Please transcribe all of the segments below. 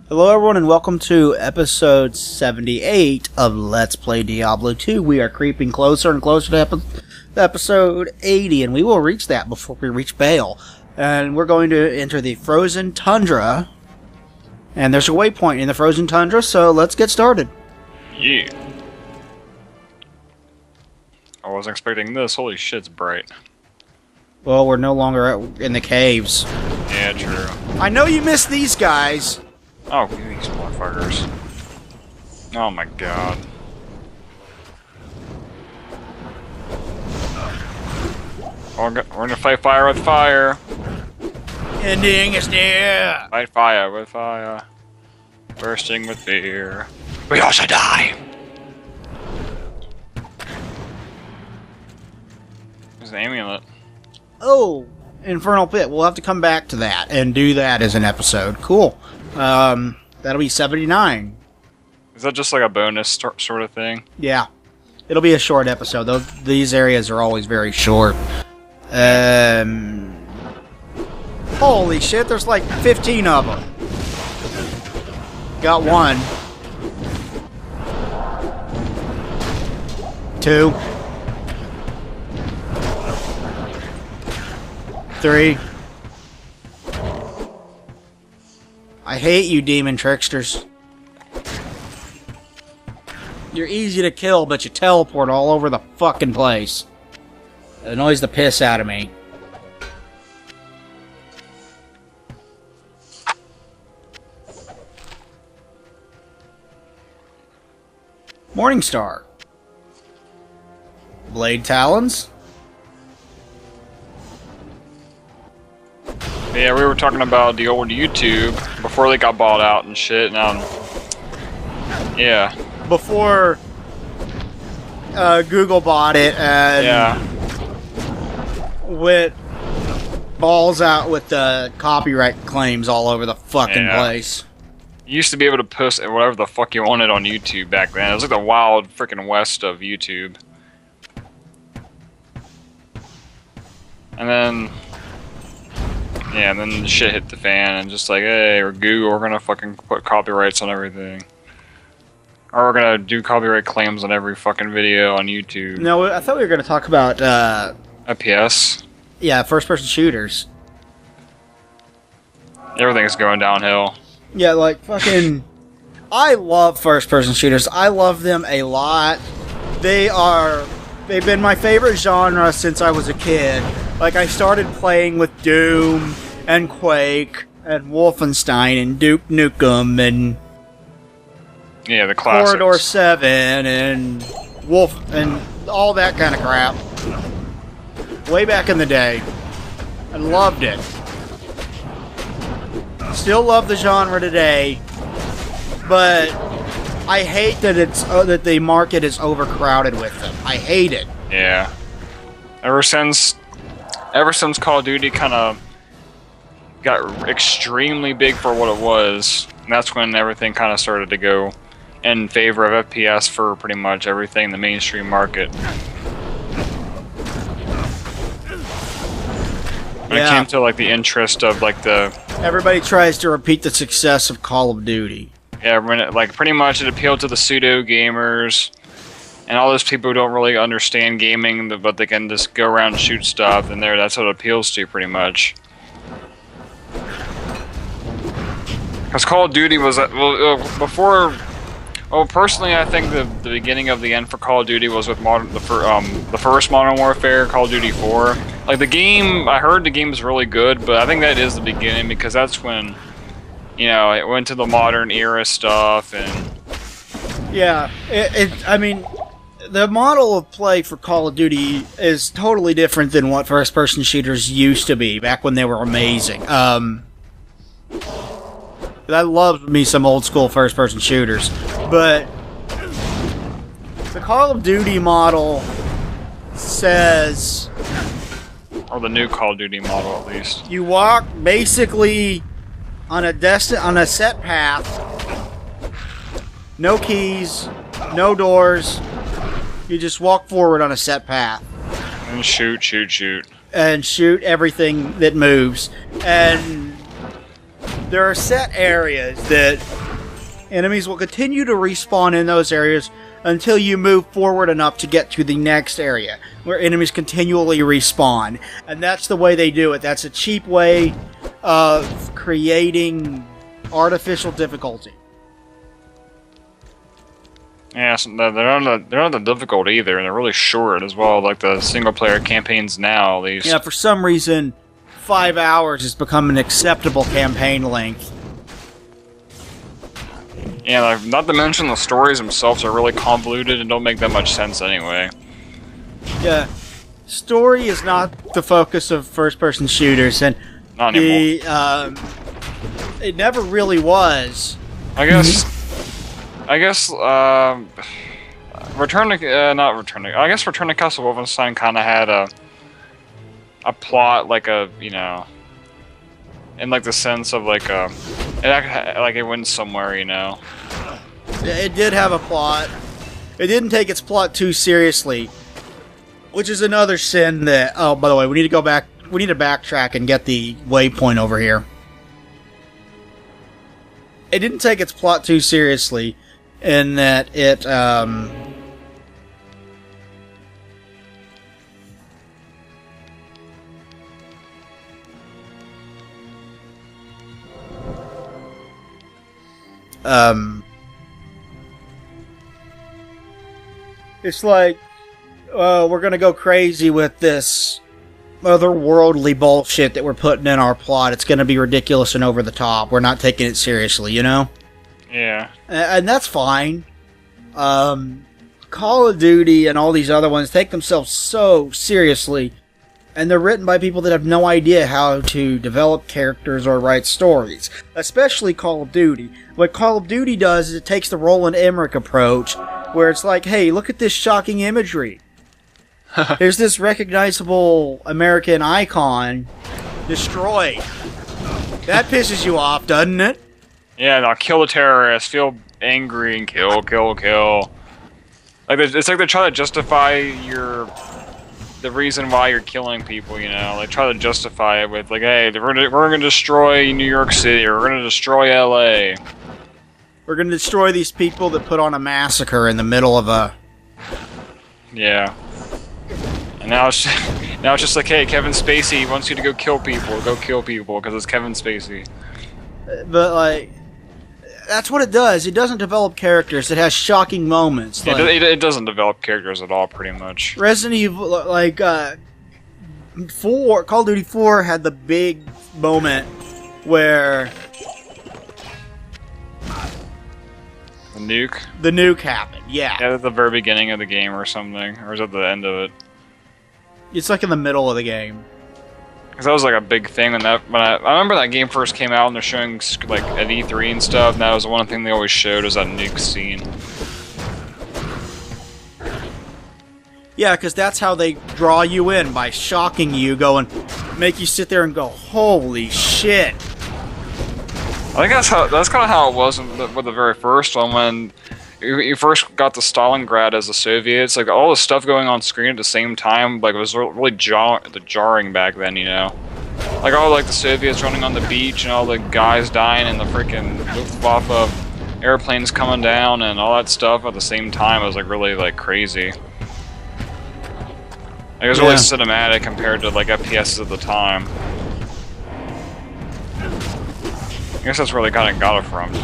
Hello everyone and welcome to episode 78 of Let's Play Diablo 2. We are creeping closer and closer to episode 80 and we will reach that before we reach Bale. And we're going to enter the frozen tundra. And there's a waypoint in the frozen tundra, so let's get started. Yeah. I wasn't expecting this. Holy shit, it's bright. Well, we're no longer in the caves. Yeah, true. I know you missed these guys. Oh, these motherfuckers. Oh my god. We're gonna fight fire with fire. Ending is near. Fight fire with fire. Bursting with fear. We all should die. There's an amulet. Oh, Infernal Pit. We'll have to come back to that and do that as an episode. Cool. That'll be 79. Is that just like a bonus sort of thing? Yeah. It'll be a short episode. These areas are always very short. Holy shit, there's like 15 of them. Got one. Two. Three. I hate you, demon tricksters. You're easy to kill, but you teleport all over the fucking place. It annoys the piss out of me. Morningstar. Blade Talons. Yeah, we were talking about the old YouTube before they got bought out and shit. Yeah. Before Google bought it and went balls out with the copyright claims all over the fucking place. You used to be able to post whatever the fuck you wanted on YouTube back then. It was like the wild freaking west of YouTube. And then... yeah, and then the shit hit the fan and just like, hey, or Google, we're gonna fucking put copyrights on everything. Or we're gonna do copyright claims on every fucking video on YouTube. No, I thought we were gonna talk about, FPS? yeah, first-person shooters. Everything's going downhill. Yeah, like, fucking... I love first-person shooters. I love them a lot. They've been my favorite genre since I was a kid. Like, I started playing with Doom, and Quake, and Wolfenstein, and Duke Nukem, and... yeah, the classics. Corridor 7, and Wolf, and all that kind of crap. Way back in the day. I loved it. Still love the genre today, but I hate that that the market is overcrowded with them. I hate it. Yeah. Ever since Call of Duty kind of got extremely big for what it was, and that's when everything kind of started to go in favor of FPS for pretty much everything in the mainstream market. When it came to like the interest of like the... everybody tries to repeat the success of Call of Duty. yeah, when it, like pretty much it appealed to the pseudo gamers and all those people who don't really understand gaming, but they can just go around and shoot stuff, and that's what it appeals to pretty much. Because Call of Duty was before. Well, personally, I think the beginning of the end for Call of Duty was with the first Modern Warfare, Call of Duty 4. Like the game, I heard the game is really good, but I think that is the beginning because that's when, you know, it went to the modern era stuff and. Yeah, I mean, the model of play for Call of Duty is totally different than what first-person shooters used to be back when they were amazing. I love me some old-school first-person shooters, but the Call of Duty model says... or the new Call of Duty model, at least. You walk basically on a set path, no keys, no doors. You just walk forward on a set path. And shoot, shoot, shoot. And shoot everything that moves. And there are set areas that enemies will continue to respawn in those areas until you move forward enough to get to the next area, where enemies continually respawn. And that's the way they do it. That's a cheap way of creating artificial difficulty. Yeah, so they're not that difficult either, and they're really short as well, like the single-player campaigns now, at least. Yeah, for some reason, 5 hours has become an acceptable campaign length. Yeah, like, not to mention the stories themselves are really convoluted and don't make that much sense anyway. Yeah, story is not the focus of first-person shooters, and not anymore. It never really was. I guess Return to Castle Wolfenstein kind of had a plot, like in like the sense of like it went somewhere, It did have a plot. It didn't take its plot too seriously, which is another sin that... Oh, by the way, we need to go back. We need to backtrack and get the waypoint over here. It didn't take its plot too seriously in that it... It's like, we're gonna go crazy with this otherworldly bullshit that we're putting in our plot. It's gonna be ridiculous and over the top. We're not taking it seriously, Yeah. And that's fine. Call of Duty and all these other ones take themselves so seriously, and they're written by people that have no idea how to develop characters or write stories. Especially Call of Duty. What Call of Duty does is it takes the Roland Emmerich approach, where it's like, hey, look at this shocking imagery. There's this recognizable American icon destroyed. That pisses you off, doesn't it? Yeah, now kill the terrorists, feel angry, and kill. Like it's like they try to justify the reason why you're killing people, Like try to justify it with like, hey, we're gonna destroy New York City, or we're gonna destroy LA. We're gonna destroy these people that put on a massacre in the middle of a... Yeah. And now it's just like, hey, Kevin Spacey wants you to go kill people, because it's Kevin Spacey. But, like, that's what it does. It doesn't develop characters. It has shocking moments. Like, it doesn't develop characters at all, pretty much. Resident Evil, like, 4, Call of Duty 4 had the big moment where... The nuke happened, yeah. Yeah, at the very beginning of the game or something. Or is it the end of it? It's like in the middle of the game. Because that was like a big thing when I remember that game first came out and they're showing like at E3 and stuff, and that was one thing they always showed was that nuke scene. Yeah, because that's how they draw you in, by shocking you, make you sit there and go, holy shit. I think that's kind of how it was with the very first one, when you first got to Stalingrad as the Soviets. Like all the stuff going on screen at the same time, like it was really jarring back then, Like all like the Soviets running on the beach and all the guys dying and the freaking Luftwaffe airplanes coming down and all that stuff at the same time. It was like really like crazy. Like, it was really cinematic compared to like FPS at the time. I guess that's where they kind of got it from, too.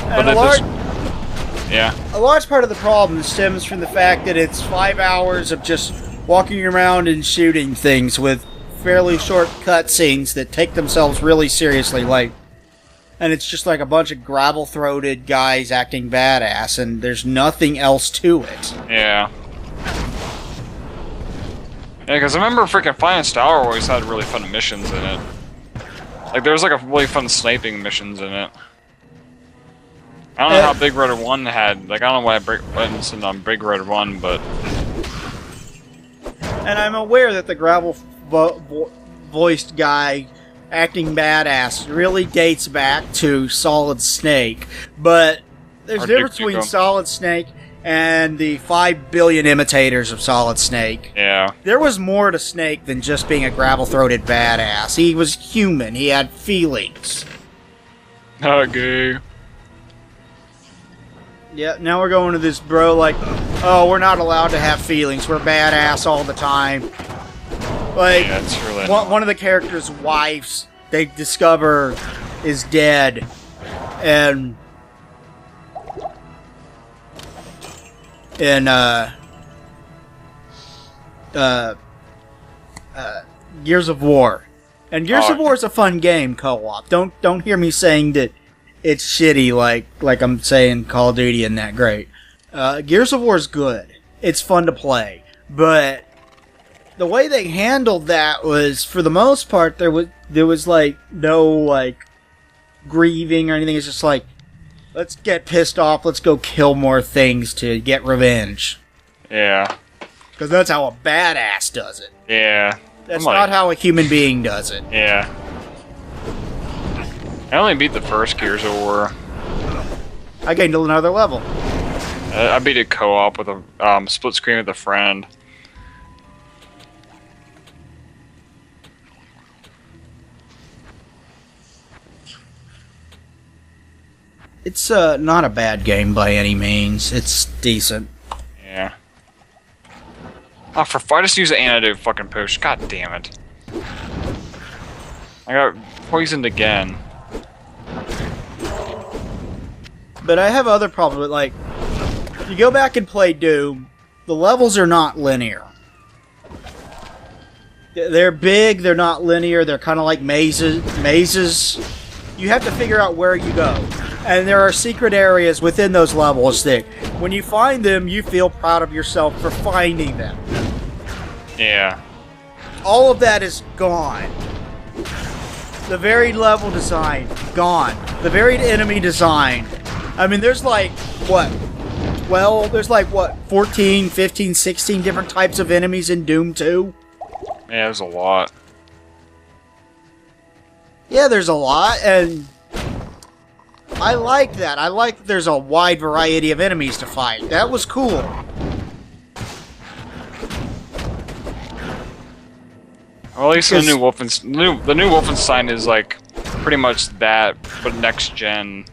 And a large part of the problem stems from the fact that it's 5 hours of just walking around and shooting things with fairly short cutscenes that take themselves really seriously, and it's just like a bunch of gravel-throated guys acting badass, and there's nothing else to it. Yeah. Yeah, because I remember freaking Flying Star always had really fun missions in it. Like, there was like a really fun sniping missions in it. I don't know how Big Red 1 had, like, I don't know why I went on Big Red 1, but... And I'm aware that the gravel-voiced guy acting badass really dates back to Solid Snake, but there's a difference between Solid Snake and the 5 billion imitators of Solid Snake. Yeah. There was more to Snake than just being a gravel-throated badass. He was human. He had feelings. Okay. Yeah, now we're going to this bro like, oh, we're not allowed to have feelings. We're badass all the time. Like, yeah, it's really one of the characters' wives, they discover, is dead. And in Gears of War. And Gears of War is a fun game co-op. Don't hear me saying that it's shitty like I'm saying Call of Duty isn't that great. Gears of War is good. It's fun to play. But the way they handled that was, for the most part, there was like no like grieving or anything. It's just like, let's get pissed off, let's go kill more things to get revenge. Yeah. Because that's how a badass does it. Yeah. That's not how a human being does it. Yeah. I only beat the first Gears of War. I gained another level. I beat it co-op with a split screen with a friend. It's not a bad game by any means. It's decent. Yeah. Oh, I just used the antidote fucking potion. God damn it. I got poisoned again. But I have other problems with, like, you go back and play Doom, the levels are not linear. They're big, they're not linear, they're kind of like mazes. You have to figure out where you go. And there are secret areas within those levels that, when you find them, you feel proud of yourself for finding them. Yeah. All of that is gone. The varied level design, gone. The varied enemy design. I mean, there's like, what? Well, there's like, what? 14, 15, 16 different types of enemies in Doom 2? Yeah, there's a lot. Yeah, there's a lot, and I like that. I like that there's a wide variety of enemies to fight. That was cool. Well, at least the new Wolfenstein is like pretty much that, but next gen.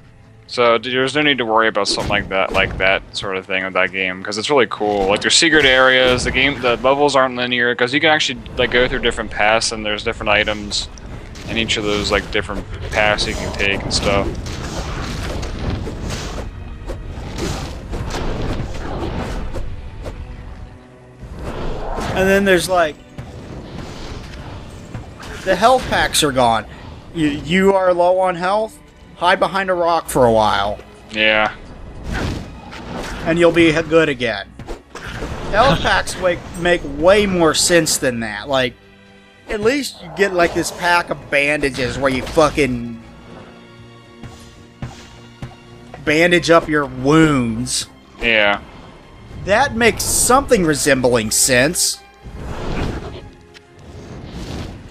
So there's no need to worry about something like that sort of thing with that game, because it's really cool. Like, there's secret areas. The levels aren't linear, because you can actually like go through different paths, and there's different items in each of those like different paths you can take and stuff. And then there's like, the health packs are gone. You are low on health, hide behind a rock for a while. Yeah. And you'll be good again. Health packs make way more sense than that. Like, at least you get like this pack of bandages where you fucking bandage up your wounds. Yeah. That makes something resembling sense.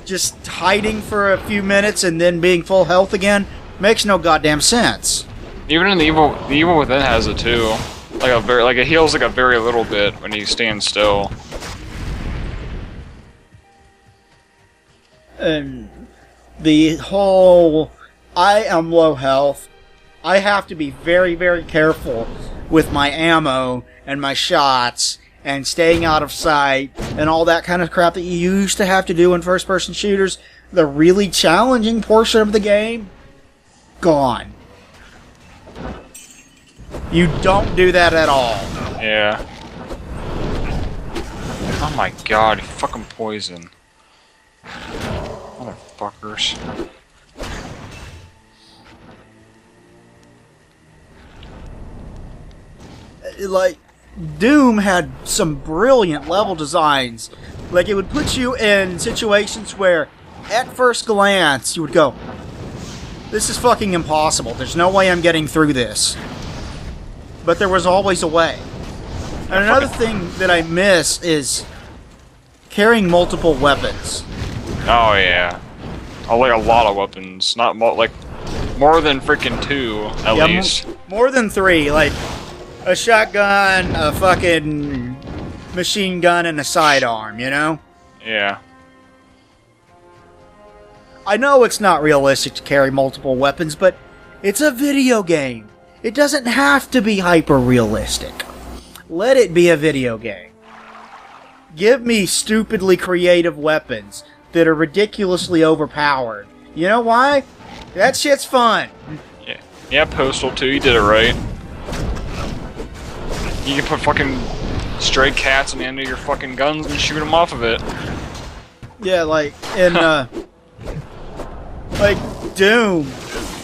Just hiding for a few minutes and then being full health again makes no goddamn sense. Even in the Evil Within has it too. Like it heals like a very little bit when you stand still. And the whole, I am low health, I have to be very, very careful with my ammo and my shots and staying out of sight and all that kind of crap that you used to have to do in first-person shooters. The really challenging portion of the game, gone. You don't do that at all. Yeah. Oh my god, fucking poison. Motherfuckers. Like, Doom had some brilliant level designs. Like, it would put you in situations where, at first glance, you would go, this is fucking impossible. There's no way I'm getting through this. But there was always a way. And another thing that I miss is carrying multiple weapons. Oh yeah. Oh, like a lot of weapons. Not like more than freaking 2 at least. More than 3. Like, a shotgun, a fucking machine gun, and a sidearm, you know? Yeah. I know it's not realistic to carry multiple weapons, but it's a video game. It doesn't have to be hyper-realistic. Let it be a video game. Give me stupidly creative weapons that are ridiculously overpowered. You know why? That shit's fun. Yeah, Postal 2, you did it right. You can put fucking stray cats on the end of your fucking guns and shoot them off of it. Yeah, like in like Doom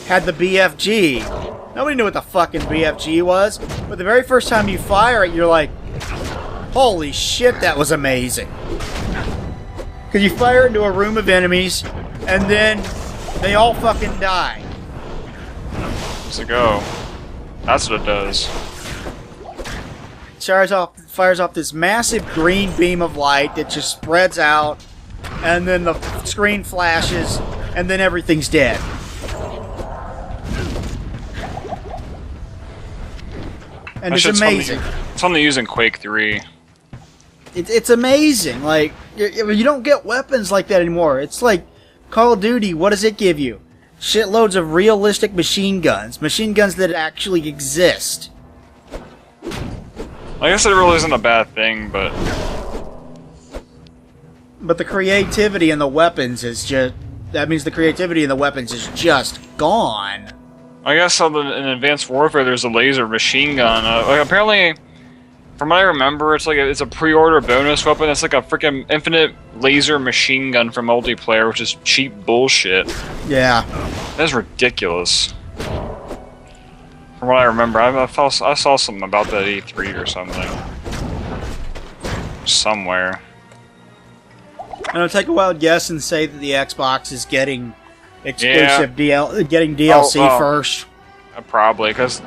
had the BFG. Nobody knew what the fucking BFG was, but the very first time you fire it, you're like, holy shit, that was amazing. Because you fire into a room of enemies, and then they all fucking die. Where's it go? That's what it does. Fires off this massive green beam of light that just spreads out, and then the screen flashes, and then everything's dead. And it's amazing. It's only using Quake 3. It's amazing. Like, you don't get weapons like that anymore. It's like Call of Duty, what does it give you? Shitloads of realistic machine guns. Machine guns that actually exist. I guess it really isn't a bad thing, but... But the creativity in the weapons is just... That means the creativity in the weapons is just gone. I guess in Advanced Warfare there's a laser machine gun. Like, apparently, from what I remember, it's a pre-order bonus weapon. It's like a freaking infinite laser machine gun for multiplayer, which is cheap bullshit. Yeah. That's ridiculous. From what I remember, I saw something about that at E3 or something. Somewhere. And I'll take a wild guess and say that the Xbox is getting exclusive getting DLC first. Probably, because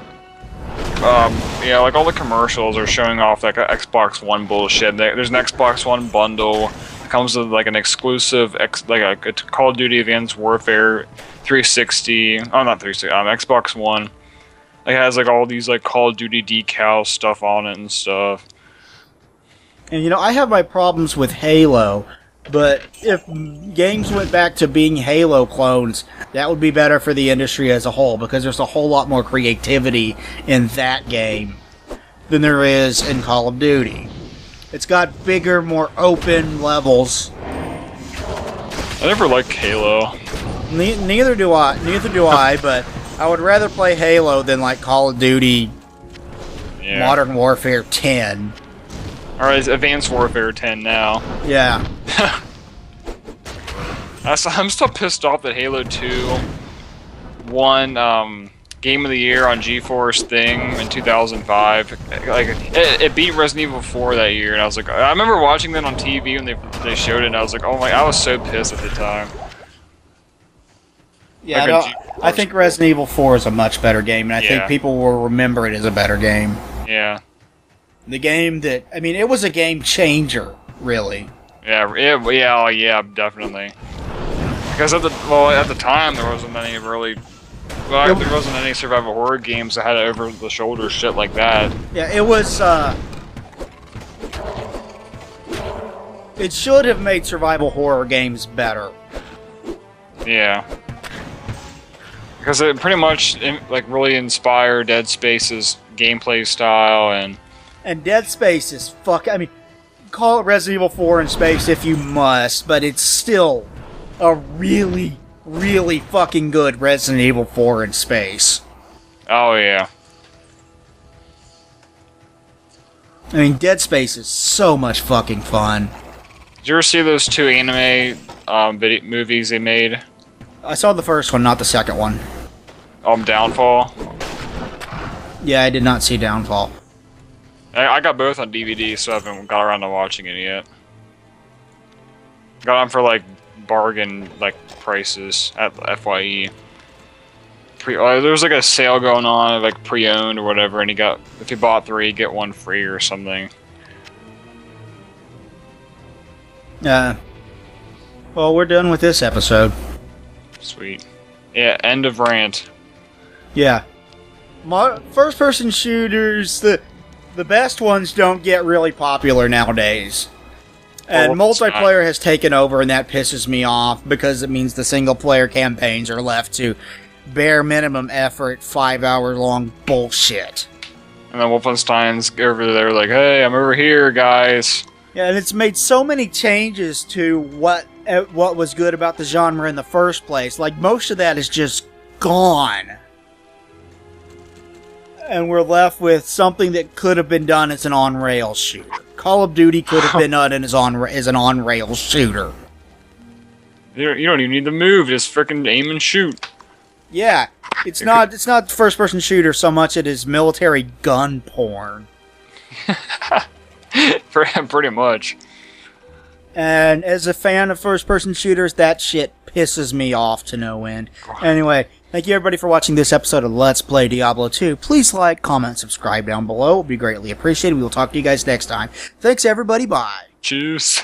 yeah, like all the commercials are showing off like a Xbox One bullshit. There's an Xbox One bundle. It comes with like an exclusive like a Call of Duty Advanced Warfare 360. Oh, not 360. Xbox One. It has like all these like Call of Duty decal stuff on it and stuff. And you know, I have my problems with Halo, but if games went back to being Halo clones, that would be better for the industry as a whole, because there's a whole lot more creativity in that game than there is in Call of Duty. It's got bigger, more open levels. I never liked Halo. Neither do I, but I would rather play Halo than like Call of Duty Modern Warfare 10. Alright, it's Advanced Warfare 10 now. Yeah. I'm still pissed off that Halo 2 won Game of the Year on GeForce Thing in 2005. Like it beat Resident Evil 4 that year, and I was like, I remember watching that on TV when they showed it, and I was like, oh my, I was so pissed at the time. Yeah, like I think Resident Evil 4 is a much better game, and I think people will remember it as a better game. Yeah. The game that, I mean, it was a game changer, really. Yeah, definitely. Because at the time there wasn't any really, there wasn't any survival horror games that had over-the-shoulder shit like that. Yeah, it was. It should have made survival horror games better. Yeah. Because it pretty much like really inspired Dead Space's gameplay style and Dead Space is I mean, call it Resident Evil 4 in space if you must, but it's still a really, really fucking good Resident Evil 4 in space. Oh yeah. I mean, Dead Space is so much fucking fun. Did you ever see those two anime movies they made? I saw the first one, not the second one. Downfall? Yeah, I did not see Downfall. I got both on DVD, so I haven't got around to watching it yet. Got them for like bargain prices at FYE. There was like a sale going on, like pre-owned or whatever, and if you bought 3, get 1 free or something. Well, we're done with this episode. Sweet. Yeah, end of rant. Yeah. First-person shooters, the best ones don't get really popular nowadays. And multiplayer has taken over, and that pisses me off, because it means the single-player campaigns are left to bare minimum effort, 5-hour-long bullshit. And then Wolfenstein's over there like, hey, I'm over here, guys. Yeah, and it's made so many changes to what was good about the genre in the first place. Like, most of that is just gone. And we're left with something that could have been done as an on-rails shooter. Call of Duty could have been done as an on-rails shooter. You don't even need to move, just frickin' aim and shoot. Yeah, it's not first-person shooter so much it is military gun porn. Pretty much. And as a fan of first-person shooters, that shit pisses me off to no end. Anyway, thank you everybody for watching this episode of Let's Play Diablo 2. Please like, comment, subscribe down below. It would be greatly appreciated. We will talk to you guys next time. Thanks everybody, bye. Cheers.